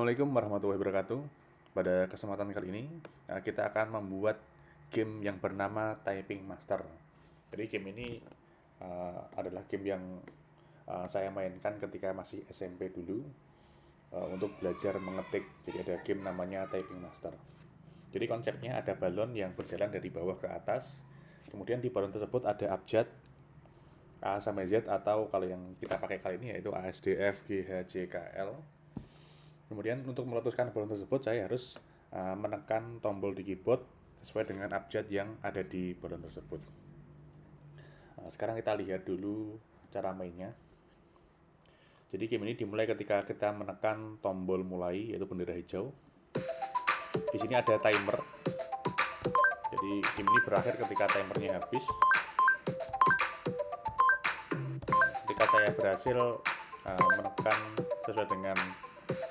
Assalamualaikum warahmatullahi wabarakatuh. Pada kesempatan kali ini, kita akan membuat game yang bernama Typing Master. Jadi game ini adalah game yang saya mainkan ketika masih SMP dulu untuk belajar mengetik. Jadi ada game namanya Typing Master. Jadi konsepnya ada balon yang berjalan dari bawah ke atas. Kemudian di balon tersebut ada abjad A sampai Z, atau kalau yang kita pakai kali ini yaitu A, S, D, F, G, H, J, K, L. Kemudian untuk meletuskan balon tersebut saya harus menekan tombol di keyboard sesuai dengan abjad yang ada di balon tersebut. Sekarang kita lihat dulu cara mainnya. Jadi game ini dimulai ketika kita menekan tombol mulai, yaitu bendera hijau. Di sini ada timer. Jadi game ini berakhir ketika timernya habis. Ketika saya berhasil menekan sesuai dengan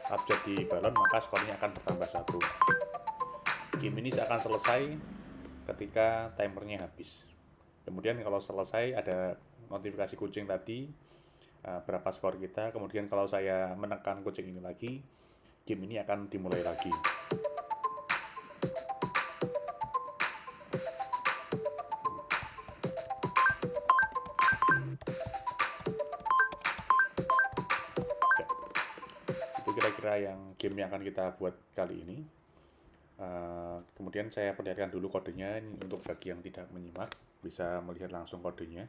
abjad di balon, maka skornya akan bertambah 1. Game ini akan selesai ketika timernya habis. Kemudian kalau selesai ada notifikasi kucing tadi, berapa skor kita. Kemudian kalau saya menekan kucing ini lagi, game ini akan dimulai lagi. Ya, itu kira-kira yang game yang akan kita buat kali ini. Kemudian saya perlihatkan dulu kodenya. Ini untuk bagi yang tidak menyimak, bisa melihat langsung kodenya.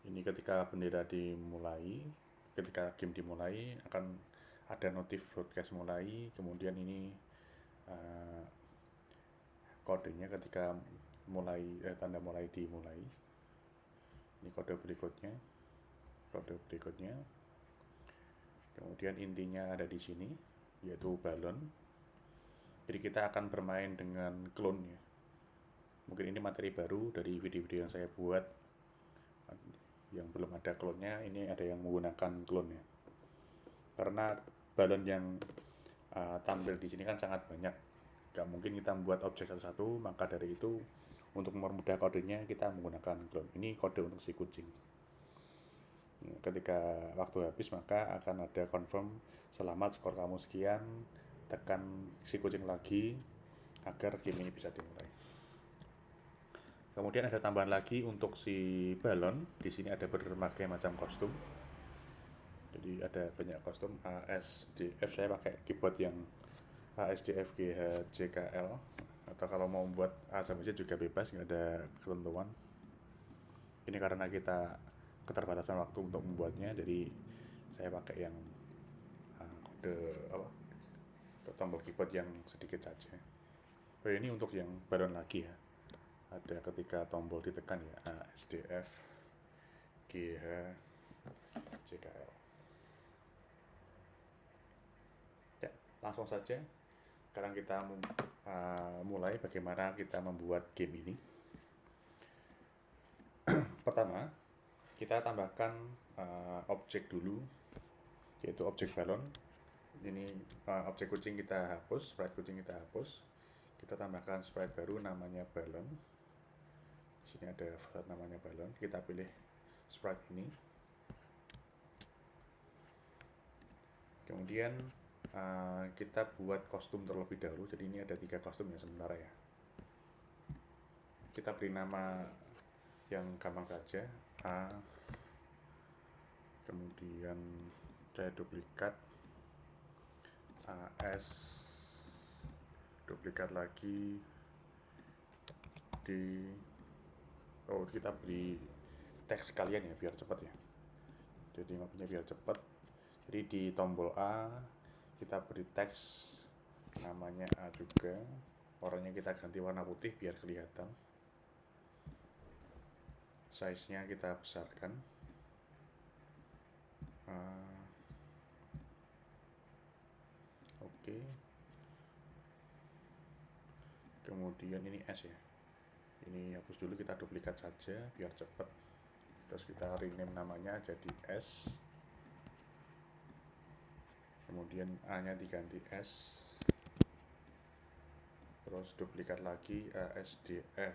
Ini ketika bendera dimulai, ketika game dimulai akan ada notif broadcast mulai. Kemudian ini kodenya ketika mulai, tanda mulai dimulai. Ini kode berikutnya, kemudian intinya ada di sini, yaitu balon. Jadi kita akan bermain dengan clone ya. Mungkin ini materi baru dari video-video yang saya buat yang belum ada clone-nya. Ini ada yang menggunakan clone ya, karena balon yang tampil di sini kan sangat banyak, gak mungkin kita membuat objek satu-satu. Maka dari itu, untuk mempermudah kodenya kita menggunakan clone. Ini kode untuk si kucing. Ketika waktu habis maka akan ada confirm, selamat skor kamu sekian, tekan si kucing lagi agar game ini bisa dimulai. Kemudian ada tambahan lagi untuk si balon. Di sini ada berbagai macam kostum. Jadi ada banyak kostum A, S, D, F. Saya pakai keyboard yang A, S, D, F, G, H, J, K, L. Atau kalau mau membuat A sampai Z juga bebas, nggak ada ketentuan. Ini karena kita keterbatasan waktu untuk membuatnya, jadi saya pakai yang kode tombol keyboard yang sedikit saja. Ini untuk yang balon lagi ya. Ada ketika tombol ditekan ya, A, S, D, F, G, H, J, K, L. Ya, langsung saja. Sekarang kita mulai bagaimana kita membuat game ini. Pertama, kita tambahkan objek dulu, yaitu objek balon. Ini objek kucing kita hapus, sprite kucing kita hapus. Kita tambahkan sprite baru namanya balon. Di sini ada sprite namanya balon. Kita pilih sprite ini. Kemudian kita buat kostum terlebih dahulu. Jadi ini ada 3 kostum ya sementara ya. Kita beri nama yang gampang saja, A. Kemudian saya duplikat AS, duplikat lagi di kita beri teks sekalian ya biar cepat ya. Jadi maksudnya biar cepat. Jadi di tombol A kita beri teks namanya A juga. Warnanya kita ganti warna putih biar kelihatan. Size-nya kita besarkan. Oke. Kemudian ini S ya. Ini hapus dulu, kita duplikat saja biar cepat. Terus kita rename namanya jadi S. Kemudian A-nya diganti S. Terus duplikat lagi ASDF.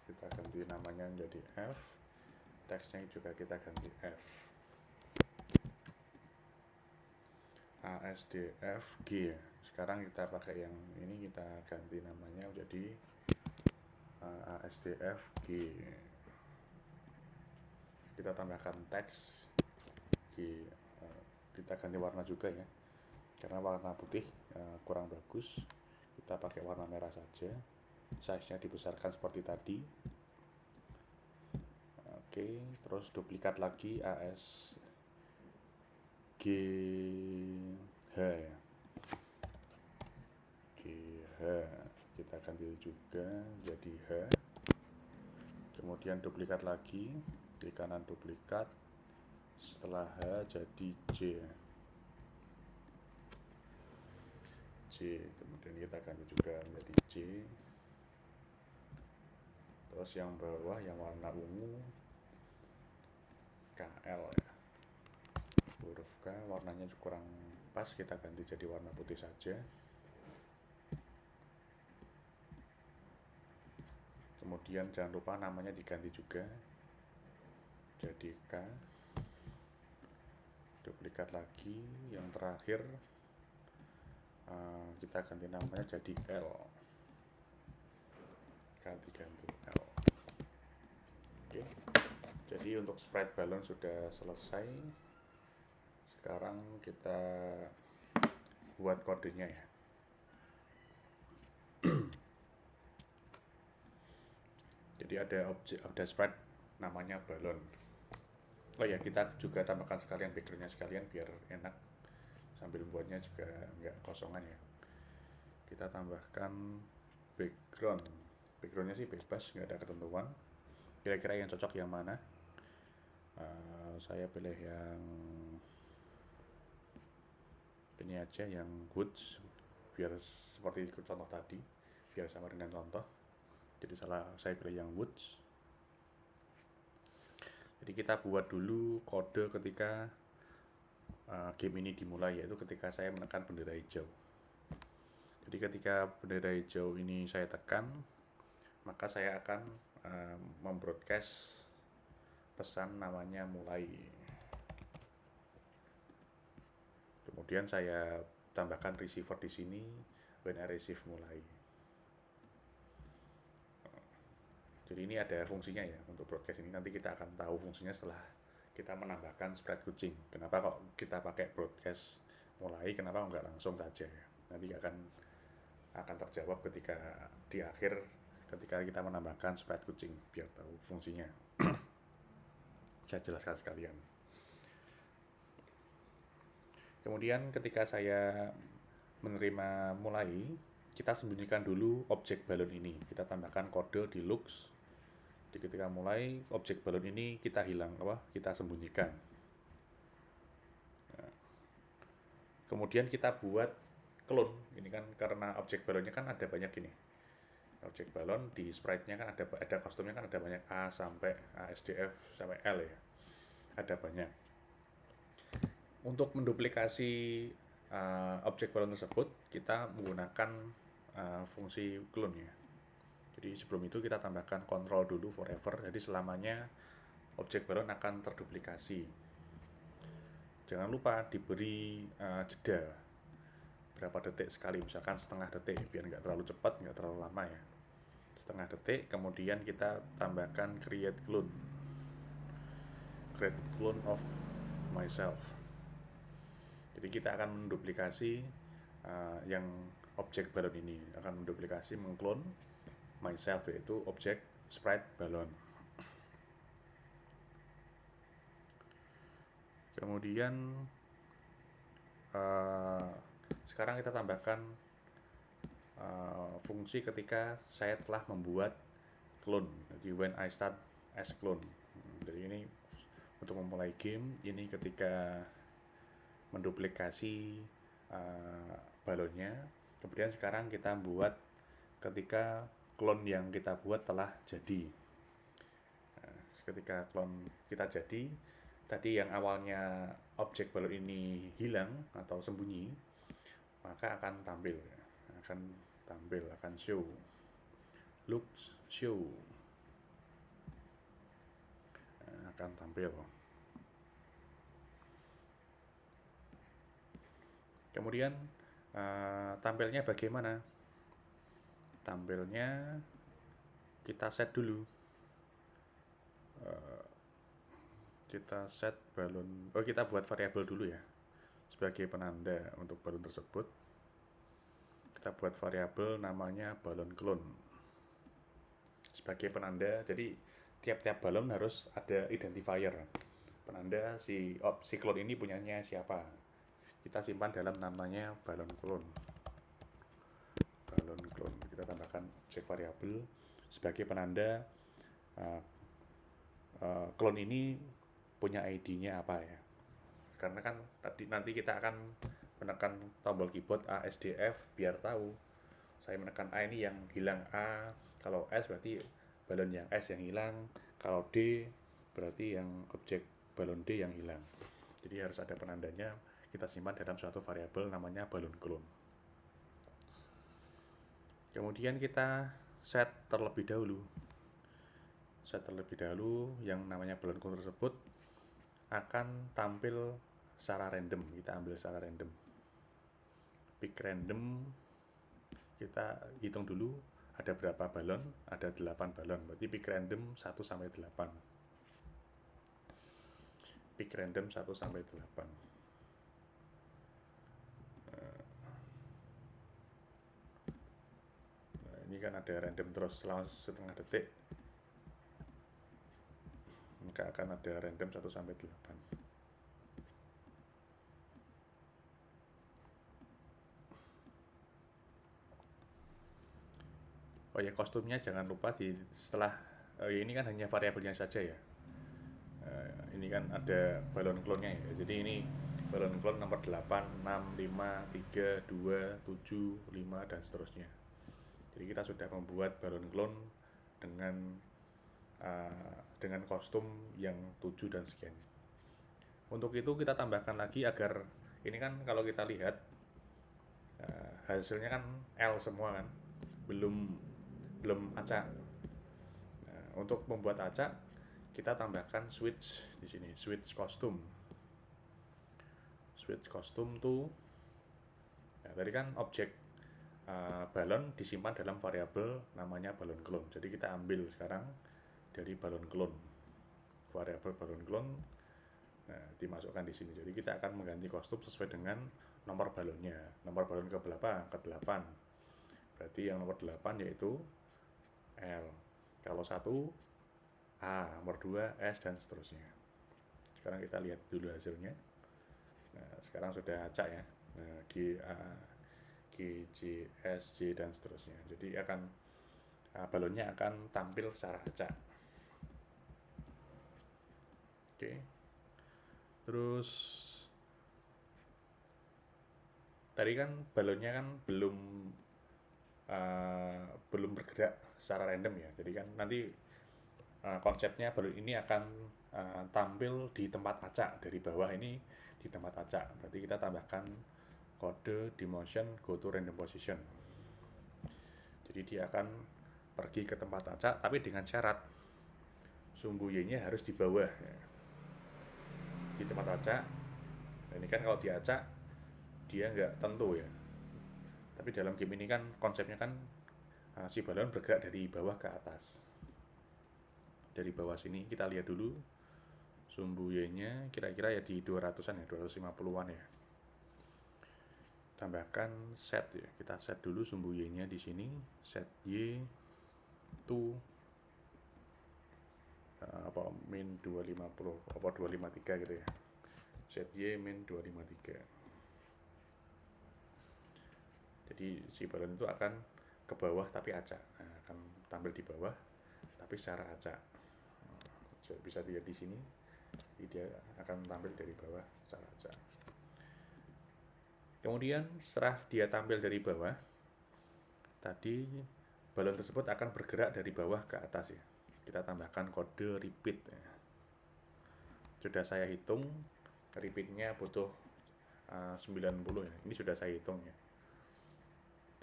Kita ganti namanya menjadi F. teksnya juga kita ganti F, ASDF G. Sekarang kita pakai yang ini, kita ganti namanya jadi ASDF G. Kita tambahkan teks G, kita ganti warna juga ya, karena warna putih kurang bagus. Kita pakai warna merah saja, size-nya dibesarkan seperti tadi. Oke, terus duplikat lagi AS GH ya, GH kita ganti juga jadi H. Kemudian duplikat lagi, di kanan duplikat, setelah H jadi J, kemudian kita ganti juga menjadi J. Terus yang bawah yang warna ungu KL ya, huruf K warnanya kurang pas, kita ganti jadi warna putih saja. Kemudian jangan lupa namanya diganti juga jadi K. Duplikat lagi, yang terakhir kita ganti namanya jadi L, ganti L. Oke, jadi untuk sprite balon sudah selesai. Sekarang kita buat kodenya ya. Jadi ada sprite namanya balon. Oh ya, kita juga tambahkan sekalian backgroundnya sekalian biar enak, sambil buatnya juga nggak kosongan ya. Kita tambahkan backgroundnya sih bebas, nggak ada ketentuan. Kira-kira yang cocok yang mana? Saya pilih yang ini aja, yang woods, biar seperti contoh tadi, biar sama dengan contoh. Jadi saya pilih yang woods. Jadi kita buat dulu kode ketika game ini dimulai, yaitu ketika saya menekan bendera hijau. Jadi ketika bendera hijau ini saya tekan, maka saya akan membroadcast pesan namanya mulai. Kemudian saya tambahkan receiver di sini, when I receive mulai. Jadi ini ada fungsinya ya untuk broadcast ini. Nanti kita akan tahu fungsinya setelah kita menambahkan sprite kucing. Kenapa kok kita pakai broadcast mulai? Kenapa nggak langsung saja ya? Nanti akan terjawab ketika di akhir, ketika kita menambahkan sprite kucing, biar tahu fungsinya. Saya jelaskan sekalian. Kemudian ketika saya menerima mulai, kita sembunyikan dulu objek balon ini. Kita tambahkan kode di looks. Jadi ketika mulai, objek balon ini kita kita sembunyikan. Nah, kemudian kita buat clone. Ini kan karena objek balonnya kan ada banyak ini. Objek balon di sprite-nya kan ada kostumnya kan ada banyak, A sampai ASDF sampai L ya. Ada banyak. Untuk menduplikasi objek balon tersebut, kita menggunakan fungsi clone ya. Jadi sebelum itu kita tambahkan control dulu forever, jadi selamanya objek balon akan terduplikasi. Jangan lupa diberi jeda berapa detik sekali, misalkan setengah detik, biar nggak terlalu cepat, nggak terlalu lama ya. Setengah detik, kemudian kita tambahkan create clone of myself. Jadi kita akan menduplikasi yang objek balon ini, akan menduplikasi mengclone myself, yaitu objek sprite balon. Kemudian sekarang kita tambahkan fungsi ketika saya telah membuat clone. Jadi when I start as clone. Jadi ini untuk memulai game, ini ketika menduplikasi balonnya. Kemudian sekarang kita buat ketika clone yang kita buat telah jadi. Ketika clone kita jadi, tadi yang awalnya objek balon ini hilang atau sembunyi, maka akan tampil, akan show, looks show, akan tampil. Kemudian tampilnya bagaimana? Tampilnya kita set dulu. Kita set balon. Kita buat variabel dulu ya sebagai penanda untuk balon tersebut. Kita buat variabel namanya balon clone sebagai penanda. Jadi tiap-tiap balon harus ada identifier penanda si clone ini punyanya siapa. Kita simpan dalam namanya balon clone. Kita tambahkan objek variabel sebagai penanda clone ini punya ID-nya apa ya. Karena kan nanti kita akan menekan tombol keyboard A, S, D, F biar tahu saya menekan A ini yang hilang A, kalau S berarti balon yang S yang hilang, kalau D berarti yang objek balon D yang hilang. Jadi harus ada penandanya, kita simpan dalam suatu variabel namanya balon clone. Kemudian kita set terlebih dahulu yang namanya balon clone tersebut akan tampil secara random. Kita ambil secara random, pick random, kita hitung dulu ada berapa balon, ada 8 balon, berarti pick random 1 sampai 8. Pick random 1 sampai 8. Nah, ini kan ada random terus selama setengah detik. Maka akan ada random 1 sampai 8. Oh ya, kostumnya jangan lupa setelah ini kan hanya variabelnya saja ya. Ini kan ada balon clone-nya ya. Jadi ini balon clone nomor 8, 6, 5, 3, 2, 7, 5 dan seterusnya. Jadi kita sudah membuat balon clone dengan kostum yang 7 dan sekian. Untuk itu kita tambahkan lagi agar ini kan kalau kita lihat hasilnya kan L semua kan, belum acak. Nah, untuk membuat acak kita tambahkan switch di sini, switch costume tuh. Nah, tadi kan objek balon disimpan dalam variabel namanya balon clone. Jadi kita ambil sekarang dari balon clone, variabel balon clone, nah, dimasukkan di sini. Jadi kita akan mengganti kostum sesuai dengan nomor balonnya. Nomor balon ke berapa? Ke 8. Berarti yang nomor 8 yaitu L. Kalau 1 A, nomor 2 S dan seterusnya. Sekarang kita lihat dulu hasilnya. Nah, sekarang sudah acak ya. Nah, G, A, G, J, S, J dan seterusnya. Jadi balonnya akan tampil secara acak. Oke. Terus tadi kan balonnya kan belum bergerak secara random ya. Jadi kan nanti konsepnya balon ini akan tampil di tempat acak, dari bawah ini di tempat acak. Berarti kita tambahkan kode demotion go to random position. Jadi dia akan pergi ke tempat acak, tapi dengan syarat sumbu Y-nya harus di bawah ya. Di tempat acak. Nah, ini kan kalau di acak dia nggak tentu ya. Tapi dalam game ini kan konsepnya kan si balon bergerak dari bawah ke atas. Dari bawah sini kita lihat dulu sumbu Y-nya kira-kira ya di 200-an ya, 250-an ya. Tambahkan set ya. Kita set dulu sumbu Y-nya di sini, set Y to min 250 apa 253 gitu ya. Set Y min 253. Jadi si balon itu akan ke bawah tapi acak. Nah, akan tampil di bawah tapi secara acak. Bisa dilihat di sini. Dia akan tampil dari bawah secara acak. Kemudian setelah dia tampil dari bawah, tadi balon tersebut akan bergerak dari bawah ke atas ya. Kita tambahkan kode repeat ya. Sudah saya hitung repeatnya butuh 90 ya. Ini sudah saya hitung ya.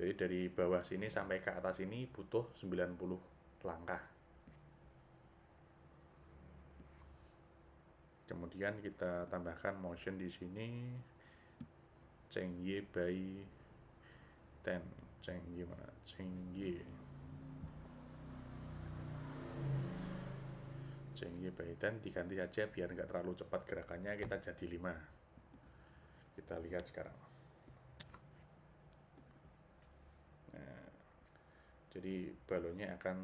Jadi dari bawah sini sampai ke atas ini butuh 90 langkah. Kemudian kita tambahkan motion di sini, Chengye by 10. Chengye mana? Chengye by 10 diganti saja biar nggak terlalu cepat gerakannya, kita jadi 5. Kita lihat sekarang. Nah, jadi balonnya akan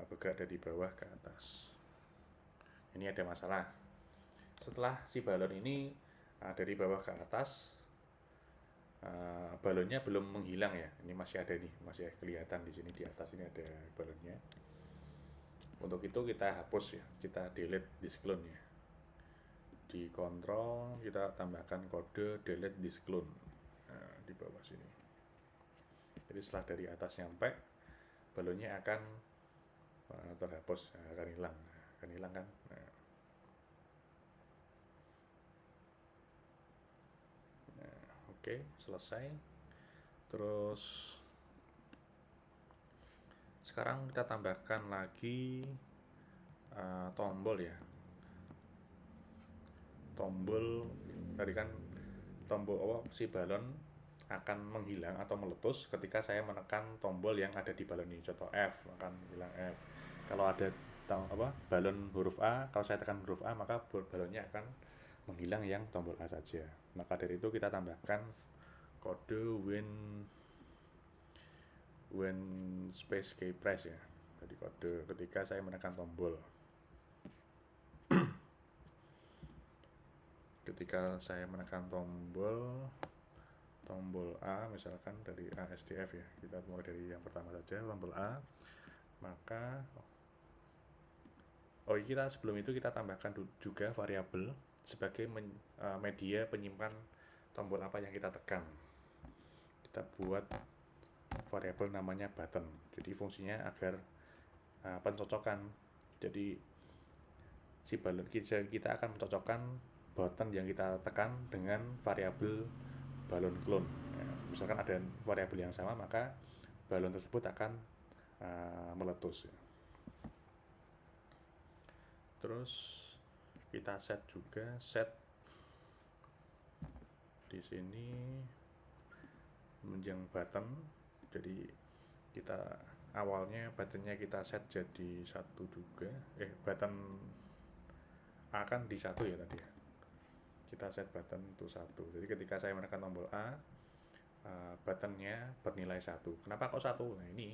bergerak dari bawah ke atas. Ini ada masalah. Setelah si balon ini dari bawah ke atas, balonnya belum menghilang ya. Ini masih ada nih, masih kelihatan di sini di atas ini ada balonnya. Untuk itu kita hapus ya, kita delete disk clone ya. Di kontrol kita tambahkan kode delete disk clone di bawah sini. Jadi setelah dari atas nyampe, balonnya akan terhapus, akan hilang kan. Oke, selesai. Terus sekarang kita tambahkan lagi tombol ya. Tombol tadi kan tombol si balon akan menghilang atau meletus ketika saya menekan tombol yang ada di balon ini. Contoh F, akan hilang F. Kalau ada balon huruf A, kalau saya tekan huruf A maka balonnya akan menghilang yang tombol A saja. Maka dari itu kita tambahkan kode when space key press ya. Jadi kode ketika saya menekan tombol. Ketika saya menekan tombol A misalkan dari ASDF ya, kita mulai dari yang pertama saja, tombol A, maka kita sebelum itu kita tambahkan juga variabel sebagai media penyimpan tombol apa yang kita tekan. Kita buat variabel namanya button. Jadi fungsinya agar pencocokan. Jadi si balon kita akan mencocokkan button yang kita tekan dengan variabel balon clone. Ya, misalkan ada variabel yang sama, maka balon tersebut akan meletus. Ya. Terus kita set di sini yang button. Jadi kita awalnya buttonnya kita set jadi 1 juga. Button A kan di 1 ya tadi ya. Kita set button itu 1. Jadi ketika saya menekan tombol A, buttonnya bernilai 1. Kenapa kok 1? Nah ini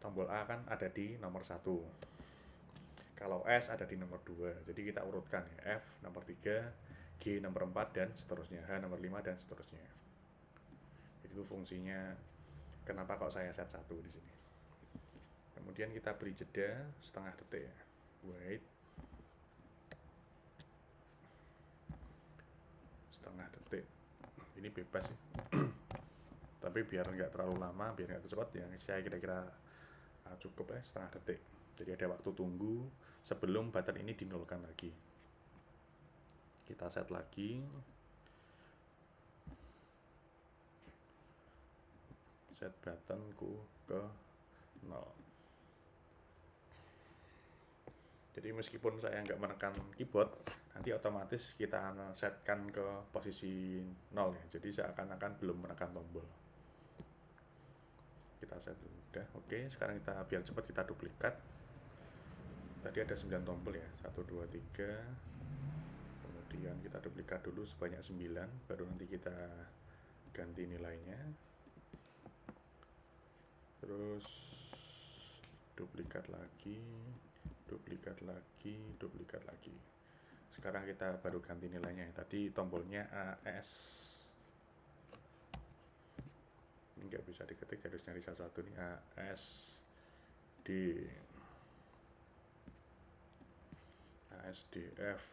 tombol A kan ada di nomor 1. Kalau S ada di nomor 2. Jadi kita urutkan ya. F nomor 3, G nomor 4 dan seterusnya, H nomor 5 dan seterusnya. Itu fungsinya kenapa kok saya set 1 di sini. Kemudian kita beri jeda setengah detik ya. Wait. Setengah detik. Ini bebas sih. Tapi biar nggak terlalu lama, biar nggak cepat ya, saya kira-kira cukup ya setengah detik. Jadi ada waktu tunggu sebelum button ini dinolkan lagi. Kita set lagi. Set buttonku ke 0. Jadi meskipun saya nggak menekan keyboard, nanti otomatis kita setkan ke posisi 0 ya. Jadi seakan-akan belum menekan tombol. Kita set udah. Oke, sekarang kita biar cepat kita duplikat. Tadi ada 9 tombol ya. 1 2 3. Kemudian kita duplikat dulu sebanyak 9, baru nanti kita ganti nilainya. Terus duplikat lagi. Sekarang kita baru ganti nilainya. Tadi tombolnya AS. Ini nggak bisa diketik, harus nyari satu-satu nih. ASD, ASDF,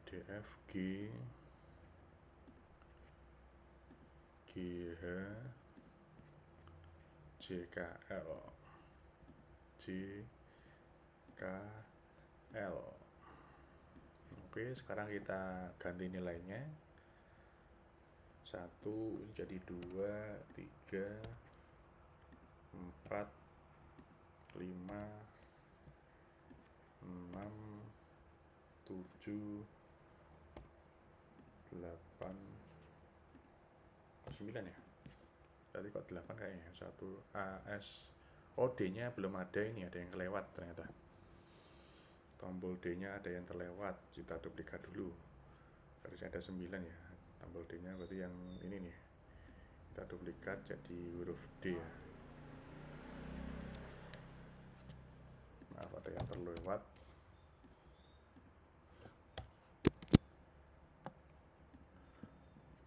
DFG, GH, JKL, JKL. Oke, sekarang kita ganti nilainya. 1 jadi 2, 3, 4, 5, 6, 6, 7, 8, 9 ya. Tadi kok 8 kayaknya. 1 AS. Oh, D-nya belum ada, ini ada yang kelewat ternyata. Tombol D-nya ada yang terlewat. Kita duplikat dulu. Harusnya ada 9 ya. Tombol D-nya berarti yang ini nih. Kita duplikat jadi huruf D ya. Maaf, ada yang terlewat.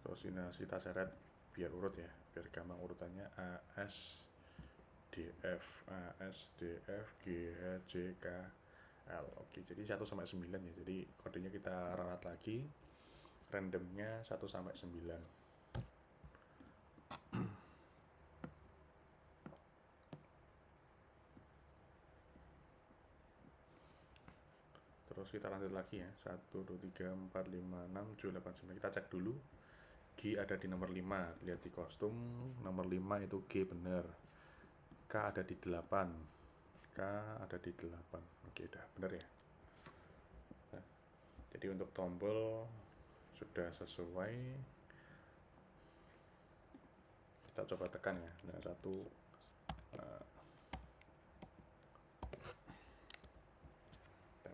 Terus ini kita seret biar urut ya, biar gampang urutannya. AS DF, AS DF, GH, JK, L. Oke, jadi 1 sampai 9 ya. Jadi kodenya kita ralat lagi. Randomnya 1 sampai 9. Terus kita lanjut lagi ya. 1, 2, 3, 4, 5, 6, 7, 8, 9. Kita cek dulu. G ada di nomor 5. Lihat di kostum, nomor 5 itu G bener. K ada di 8. K ada di 8. Oke, udah bener ya. Nah, jadi untuk tombol sudah sesuai. Kita coba tekan ya. Nah, 1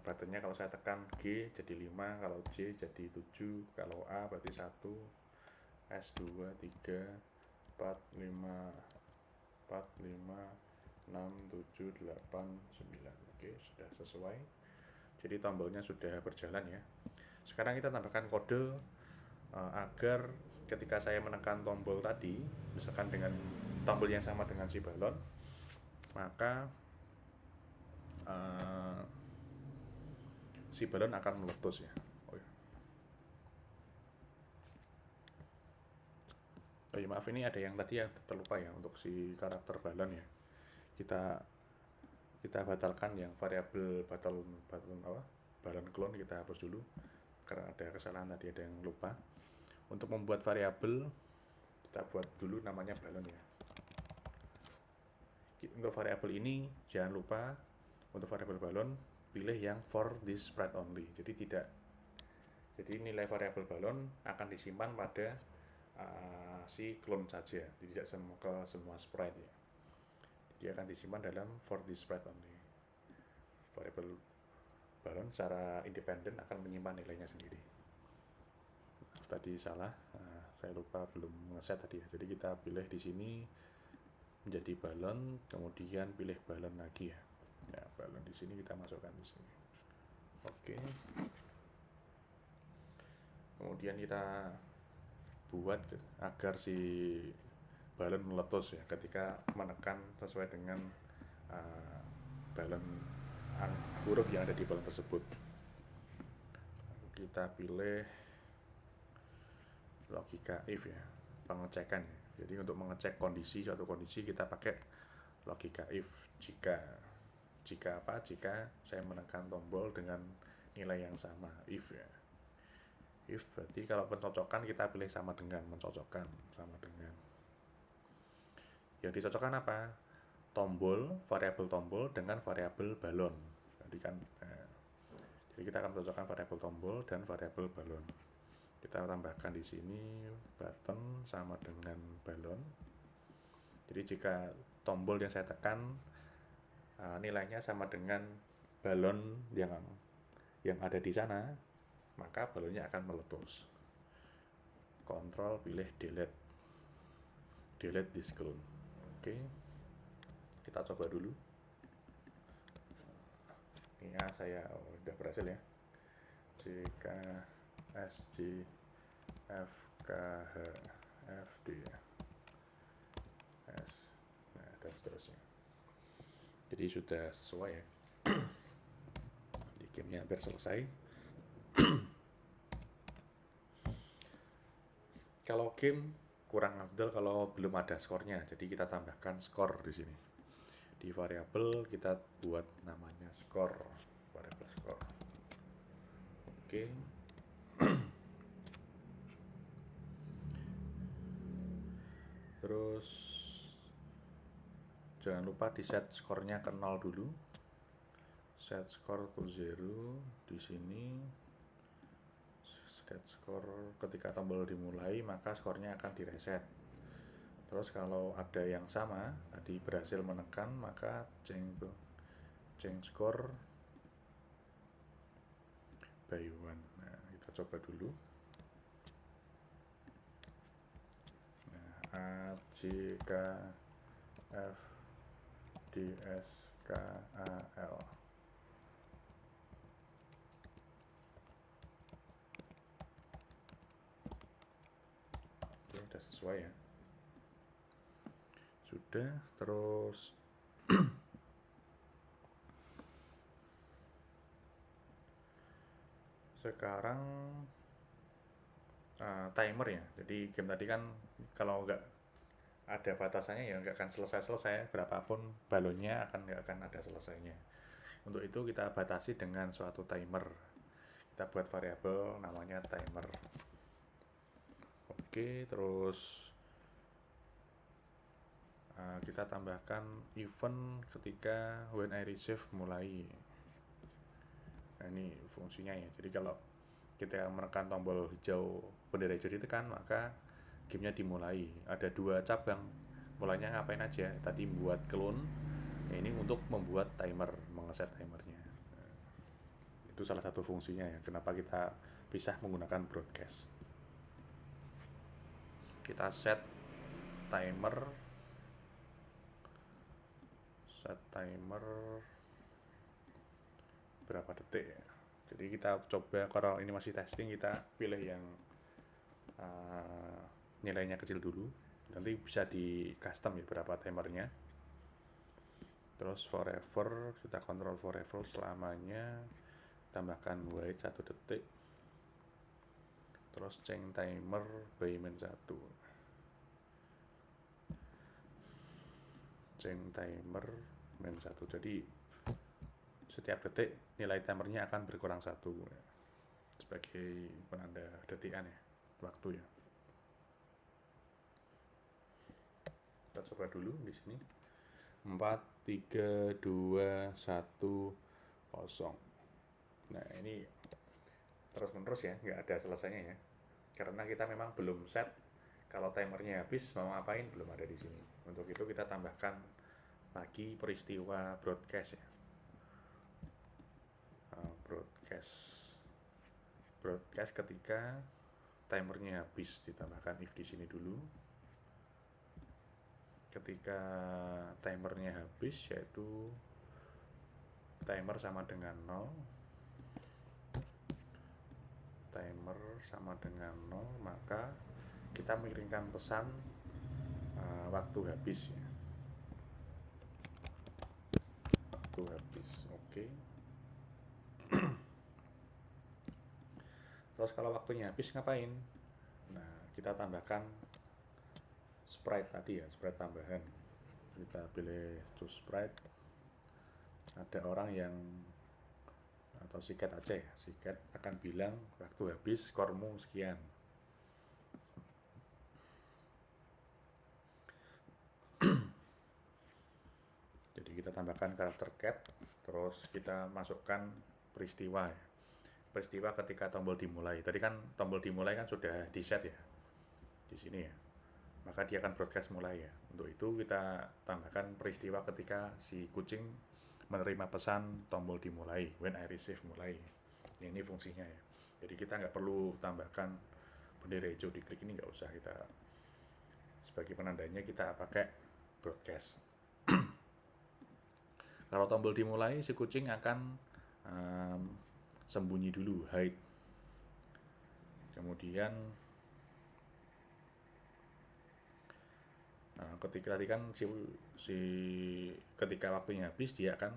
buttonnya kalau saya tekan G jadi 5, kalau J jadi 7, kalau A berarti 1, S 2, 3, 4, 5, 4, 5, 6, 7, 8, 9. Oke, sudah sesuai. Jadi tombolnya sudah berjalan ya. Sekarang kita tambahkan kode agar ketika saya menekan tombol tadi, misalkan dengan tombol yang sama dengan si balon, maka si balon akan meletus ya. Oh ya, maaf, ini ada yang tadi yang terlupa ya untuk si karakter balon ya. Kita batalkan yang variabel balon clone, kita hapus dulu karena ada kesalahan tadi, ada yang lupa. Untuk membuat variabel kita buat dulu namanya balon ya. Untuk variabel ini jangan lupa, untuk variabel balon pilih yang for this sprite only. Jadi nilai variabel balon akan disimpan pada si clone saja, tidak ke semua sprite ya. Dia akan disimpan dalam for this sprite only. Variabel balon secara independen akan menyimpan nilainya sendiri. Tadi salah, saya lupa belum ngeset tadi ya. Jadi kita pilih di sini menjadi balon, kemudian pilih balon lagi ya. Ya, balon di sini kita masukkan di sini. Oke. Kemudian kita buat agar si balon meletus ya ketika menekan sesuai dengan balon huruf yang ada di balon tersebut. Kita pilih logika if ya, pengecekan ya. Jadi untuk mengecek suatu kondisi kita pakai logika if. Jika saya menekan tombol dengan nilai yang sama, if ya. If berarti kalau pencocokan kita pilih sama dengan, mencocokkan sama dengan. Yang dicocokkan apa? Variabel tombol dengan variabel balon. Jadi kita akan mencocokkan variabel tombol dan variabel balon. Kita tambahkan di sini button sama dengan balon. Jadi jika tombol yang saya tekan nilainya sama dengan balon yang ada di sana, maka balonnya akan meletus. Kontrol pilih delete this clone. Oke, kita coba dulu. Ini saya udah berhasil ya. JK SJ FKH FD S, nah, dan seterusnya. Jadi sudah sesuai ya. Di gamenya hampir selesai. Kalau game kurang afdal kalau belum ada skornya, jadi kita tambahkan skor di sini. Di variabel kita buat namanya skor, variabel skor. Oke. Terus jangan lupa di set skornya ke 0 dulu. set score to 0 di sini. Set score ketika tombol dimulai maka skornya akan direset. Terus kalau ada yang sama tadi berhasil menekan maka change score by 1. Nah, kita coba dulu. Nah, A C K F D S K A L. Oke, sudah sesuai ya. Sudah, terus sekarang timer ya. Jadi game tadi kan kalau nggak ada batasannya ya nggak akan selesai berapapun balonnya nggak akan ada selesainya. Untuk itu kita batasi dengan suatu timer. Kita buat variabel namanya timer. Oke, terus kita tambahkan event ketika when I receive mulai. Nah, ini fungsinya ya. Jadi kalau kita menekan tombol hijau, bendera hijau ditekan, maka gamenya dimulai. Ada 2 cabang. Mulanya ngapain aja? Tadi membuat clone. Nah, ini untuk membuat timer, mengeset timernya. Nah, itu salah satu fungsinya ya. Kenapa kita bisa menggunakan broadcast. Kita set timer berapa detik ya. Jadi kita coba, kalau ini masih testing, kita pilih yang nilainya kecil dulu. Nanti bisa di custom ya berapa timernya. Terus forever, kita kontrol forever selamanya. Tambahkan wait 1 detik. Terus change timer by -1. Change timer -1. Jadi setiap detik nilai timernya akan berkurang 1 sebagai penanda detikan ya, waktu ya. Kita coba dulu di sini. 4, 3, 2, 1, 0. Nah, ini terus menerus ya, nggak ada selesainya ya. Karena kita memang belum set kalau timernya habis mau ngapain, belum ada di sini. Untuk itu kita tambahkan lagi peristiwa broadcast ya. Broadcast ketika timernya habis, ditambahkan if di sini dulu. Ketika timernya habis, yaitu timer sama dengan 0. Timer sama dengan 0, maka kita mengirimkan pesan waktu habis ya. Waktu habis, oke. Terus kalau waktunya habis ngapain? Nah, kita tambahkan sprite tadi ya, sprite tambahan. Kita pilih choose sprite. Ada orang yang, atau siket aja ya, siket akan bilang waktu habis skormu sekian. Jadi kita tambahkan karakter cat, terus kita masukkan peristiwa ya. Peristiwa ketika tombol dimulai. Tadi kan tombol dimulai kan sudah di set ya di sini ya, maka dia akan broadcast mulai ya. Untuk itu kita tambahkan peristiwa ketika si kucing menerima pesan tombol dimulai, when I receive mulai. Ini fungsinya ya. Jadi kita nggak perlu tambahkan bendera hijau diklik, ini nggak usah. Kita sebagai penandanya kita pakai broadcast. Kalau tombol dimulai, si kucing akan sembunyi dulu, hide. Kemudian ketika tadi kan ketika waktunya habis, dia akan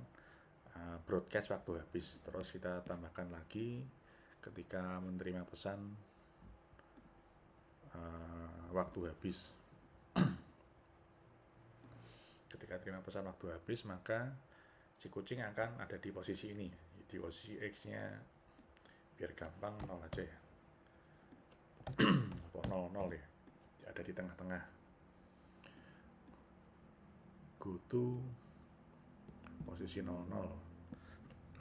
broadcast waktu habis. Terus kita tambahkan lagi ketika menerima pesan waktu habis. Ketika terima pesan waktu habis, maka si kucing akan ada di posisi ini, di posisi X-nya, biar gampang 0 aja ya. 0 ya, ada di tengah-tengah. Go to posisi 00.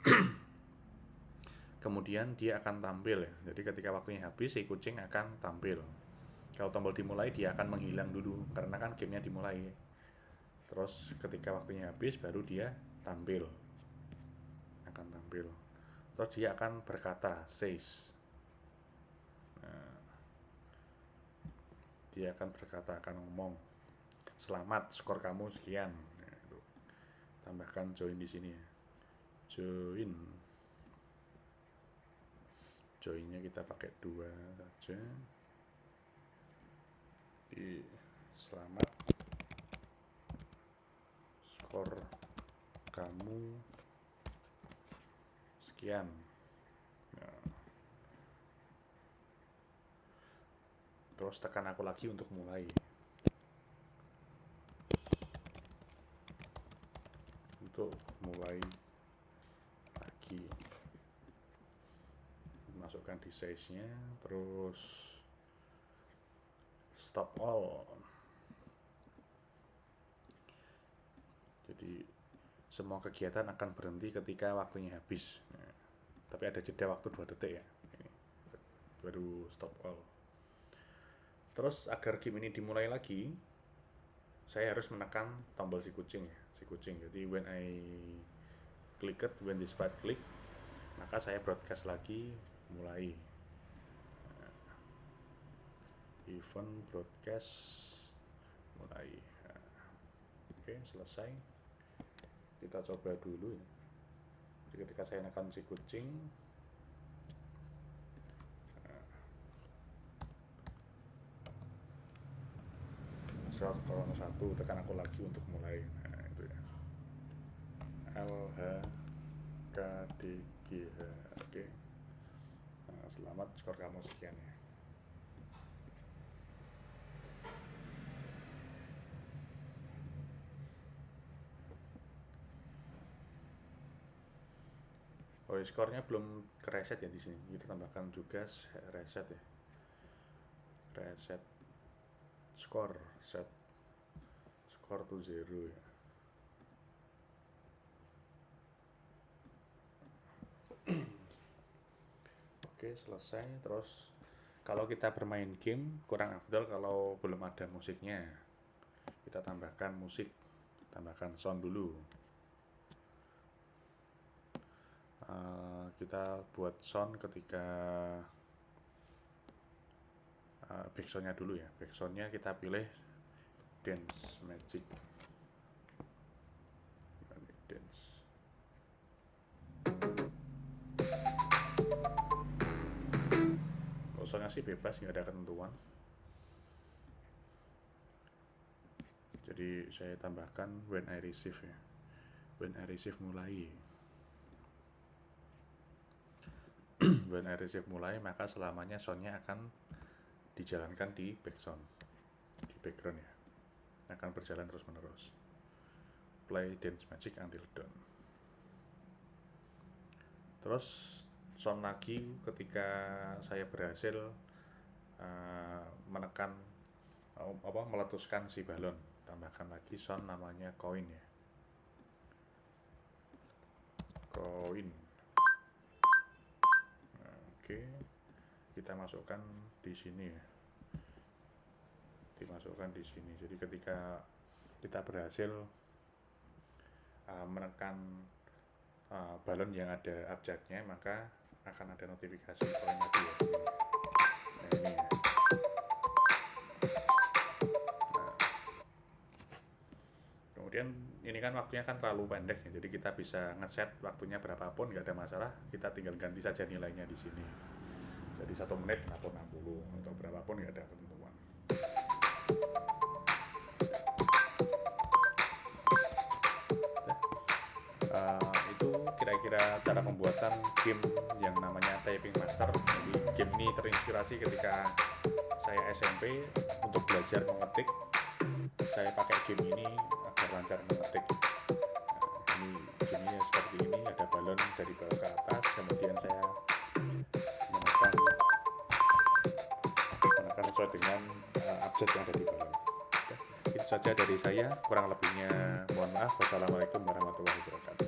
Kemudian dia akan tampil ya. Jadi ketika waktunya habis, si kucing akan tampil. Kalau tombol dimulai, dia akan menghilang dulu karena kan gamenya dimulai. Terus ketika waktunya habis, baru dia tampil. Akan tampil. Terus dia akan berkata, says. Nah, dia akan berkata, akan ngomong, selamat, skor kamu sekian. Nah, itu. Tambahkan join di sini ya. Joinnya kita pakai 2 saja. Di selamat, skor kamu sekian. Nah, terus tekan aku lagi untuk mulai. Untuk mulai lagi. Masukkan di size-nya, terus stop all. Jadi semua kegiatan akan berhenti ketika waktunya habis. Nah, tapi ada jeda waktu 2 detik ya. Ini baru stop all. Terus agar game ini dimulai lagi, saya harus menekan tombol si kucing ya, si kucing. Jadi when this part click, maka saya broadcast lagi, mulai. Nah, event broadcast mulai. Nah, oke, selesai. Kita coba dulu ya. Jadi ketika saya menekan si kucing, satu, tekan aku lagi untuk mulai. Nah, itu ya. LHKDGH. Oke. Nah, selamat, skor kamu sekian ya. Oh, skornya belum kereset ya di sini. Kita tambahkan juga reset ya. Reset skor, set skor to 0 ya. Oke, selesai. Terus kalau kita bermain game kurang afdal kalau belum ada musiknya. Kita tambahkan musik, tambahkan sound dulu. Kita buat sound ketika backsoundnya dulu ya. Backsoundnya kita pilih Dance Magic. Dance. Soundnya sih bebas, nggak ada ketentuan. Jadi saya tambahkan when I receive ya. When I receive mulai. When I receive mulai, maka selamanya soundnya akan dijalankan di background ya, akan berjalan terus menerus. Play Dance Magic until done. Terus sound lagi ketika saya berhasil menekan meletuskan si balon. Tambahkan lagi sound namanya coin ya. Coin. Nah, oke. Kita masukkan di sini ya. Dimasukkan di sini. Jadi ketika kita berhasil menekan balon yang ada abjadnya, maka akan ada notifikasi koin lagi ya. Nah, ini ya. Nah, kemudian ini kan waktunya kan terlalu pendek ya, jadi kita bisa ngeset waktunya berapapun, nggak ada masalah. Kita tinggal ganti saja nilainya di sini. Jadi 1 menit atau 60 atau berapapun, nggak ada ketentuan. Itu kira-kira cara pembuatan game yang namanya Typing Master. Jadi game ini terinspirasi ketika saya SMP untuk belajar mengetik. Saya pakai game ini agar lancar mengetik. Nah, ini gamenya seperti ini, ada balon dari bawah ke atas, kemudian saya menekan sesuai dengan abjad yang ada di balon. Itu saja dari saya, kurang lebihnya mohon maaf. Wassalamualaikum warahmatullahi wabarakatuh.